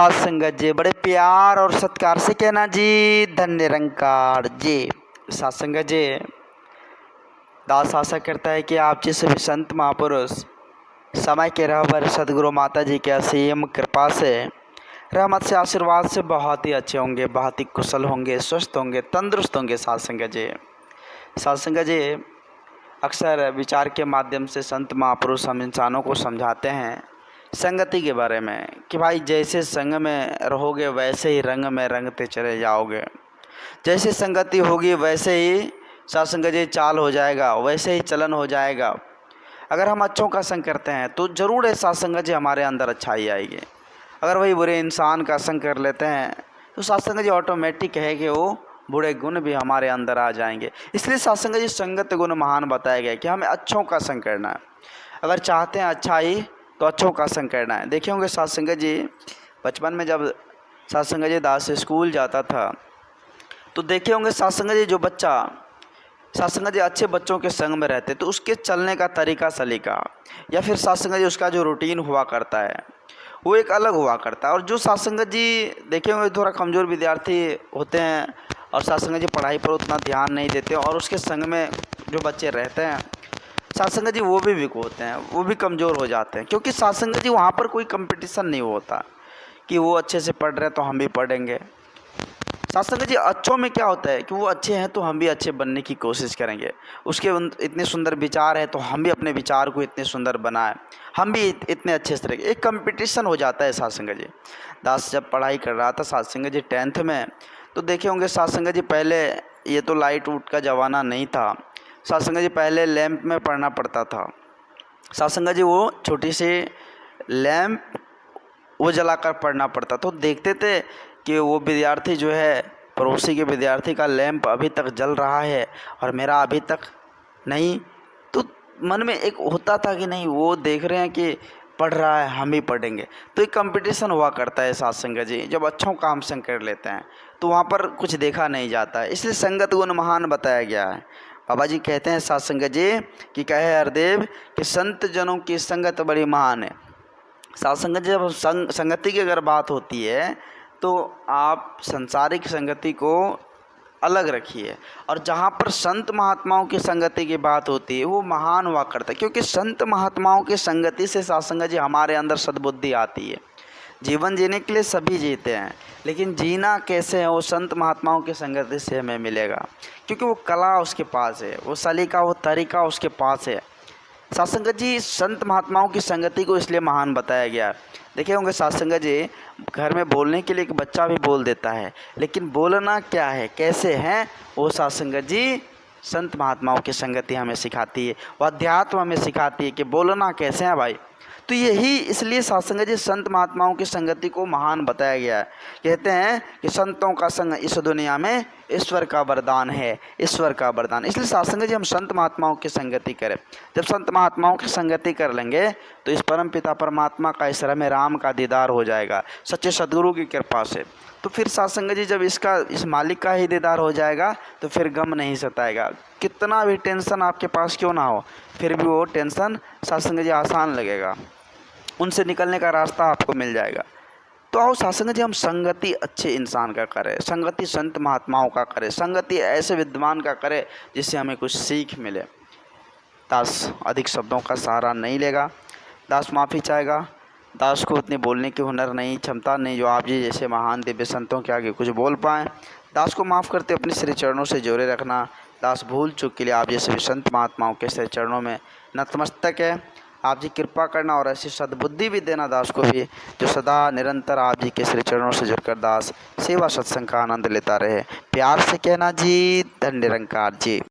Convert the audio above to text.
साथ संगत जी, बड़े प्यार और सत्कार से कहना जी, धन निरंकार जी। साथ संगत जी, दास आशा करता है कि आप जिस भी संत महापुरुष समय के रहबर सदगुरु माता जी के असीम कृपा से, रहमत से, आशीर्वाद से बहुत ही अच्छे होंगे, बहुत ही कुशल होंगे, स्वस्थ होंगे, तंदुरुस्त होंगे। साथ संगत जी, साथ संगत जी, अक्सर विचार के माध्यम से संत महापुरुष हम इंसानों को समझाते हैं संगति के बारे में कि भाई जैसे संग में रहोगे वैसे ही रंग में रंगते चले जाओगे। जैसे संगति होगी वैसे ही साथ संगत जी चाल हो जाएगा, वैसे ही चलन हो जाएगा। अगर हम अच्छों का संग करते हैं तो ज़रूर है साथ संगत जी हमारे अंदर अच्छाई आएगी। अगर वही बुरे इंसान का संग कर लेते हैं तो साथ संगत जी ऑटोमेटिक है कि वो बुरे गुण भी हमारे अंदर आ जाएंगे। इसलिए साथ संगत जी संगत गुण महान बताया गया कि हमें अच्छों का संग करना है। अगर चाहते हैं अच्छाई तो अच्छों का संग करना है। देखे होंगे साथ संगत जी, बचपन में जब साथ संगत जी दास स्कूल जाता था तो देखे होंगे साथ संगत जी, जो बच्चा साथ संगत जी अच्छे बच्चों के संग में रहते तो उसके चलने का तरीका सलीका या फिर साथ संगत जी उसका जो रूटीन हुआ करता है वो एक अलग हुआ करता है। और जो साथ संगत जी देखे होंगे थोड़ा कमज़ोर विद्यार्थी होते हैं और साथ संगत जी पढ़ाई पर उतना ध्यान नहीं देते और उसके संग में जो बच्चे रहते हैं साथ संगत जी वो भी वीक होते हैं, वो भी कमज़ोर हो जाते हैं। क्योंकि साथ संगत जी वहाँ पर कोई कंपटीशन नहीं होता कि वो अच्छे से पढ़ रहे हैं तो हम भी पढ़ेंगे। साथ संगत जी अच्छों में क्या होता है कि वो अच्छे हैं तो हम भी अच्छे बनने की कोशिश करेंगे। उसके इतने सुंदर विचार है तो हम भी अपने विचार को इतने सुंदर बनाएं, हम भी इतने अच्छे से रहेंगे। एक कंपटीशन हो जाता है। साथ संगत जी दास जब पढ़ाई कर रहा था साथ संगत जी 10th में, तो देखे होंगे साथ संगत जी पहले ये तो लाइट वूट का ज़माना नहीं था। साथ संगत जी पहले लैंप में पढ़ना पड़ता था। साथ संगत जी वो छोटी सी लैंप वो जलाकर पढ़ना पड़ता। तो देखते थे कि वो विद्यार्थी जो है पड़ोसी के विद्यार्थी का लैंप अभी तक जल रहा है और मेरा अभी तक नहीं। तो मन में एक होता था कि नहीं, वो देख रहे हैं कि पढ़ रहा है, हम भी पढ़ेंगे। तो एक कंपटीशन हुआ करता है साथ संगत जी। जब अच्छों का हम संग कर लेते हैं तो वहाँ पर कुछ देखा नहीं जाता है। इसलिए संगत गुण महान बताया गया है। बाबा जी कहते हैं साथ संगत जी कि कहे हरदेव कि संत जनों की संगत बड़ी महान है। साथ संगत जब संगति की अगर बात होती है तो आप संसारिक संगति को अलग रखिए और जहाँ पर संत महात्माओं की संगति की बात होती है वो महान हुआ करता है। क्योंकि संत महात्माओं की संगति से साथ संगत जी हमारे अंदर सद्बुद्धि आती है। जीवन जीने के लिए सभी जीते हैं, लेकिन जीना कैसे है वो संत महात्माओं की संगति से हमें मिलेगा। क्योंकि वो कला उसके पास है, वो सलीका, वो तरीका उसके पास है। साथ संगत जी संत महात्माओं की संगति को इसलिए महान बताया गया। देखे होंगे साथ संगत जी घर में बोलने के लिए एक बच्चा भी बोल देता है, लेकिन बोलना क्या है, कैसे है, वो साथ संगत जी संत महात्माओं की संगति हमें सिखाती है। वो अध्यात्म हमें सिखाती है कि बोलना कैसे है भाई। तो यही इसलिए साथ संगत जी संत महात्माओं की संगति को महान बताया गया है। कहते हैं कि संतों का संग इस दुनिया में ईश्वर का वरदान है, ईश्वर का वरदान। इसलिए साथ संगत जी हम संत महात्माओं की संगति करें। जब संत महात्माओं की संगति कर लेंगे तो इस परम पिता परमात्मा का, इस में राम का दीदार हो जाएगा सच्चे सदगुरु की कृपा से। तो फिर साथ संगत जी जब इस मालिक का ही दीदार हो जाएगा तो फिर गम नहीं सताएगा। कितना भी टेंशन आपके पास क्यों ना हो, फिर भी वो टेंशन साथ संगत जी आसान लगेगा, उनसे निकलने का रास्ता आपको मिल जाएगा। तो आओ साथ संगत जी हम संगति अच्छे इंसान का करें, संगति संत महात्माओं का करें, संगति ऐसे विद्वान का करें जिससे हमें कुछ सीख मिले। दास अधिक शब्दों का सहारा नहीं लेगा, दास माफ़ी चाहेगा। दास को उतनी बोलने की हुनर नहीं, क्षमता नहीं जो आप जी जैसे महान दिव्य संतों के आगे कुछ बोल पाएँ। दास को माफ़ करते अपने श्री चरणों से जोड़े रखना। दास भूल चूक के लिए आप जैसे संत महात्माओं के श्री चरणों में नतमस्तक है। आप जी कृपा करना और ऐसी सद्बुद्धि भी देना दास को भी, जो सदा निरंतर आप जी के श्री चरणों से जुड़कर दास सेवा सत्संग का आनंद लेता रहे। प्यार से कहना जी, धन निरंकार जी।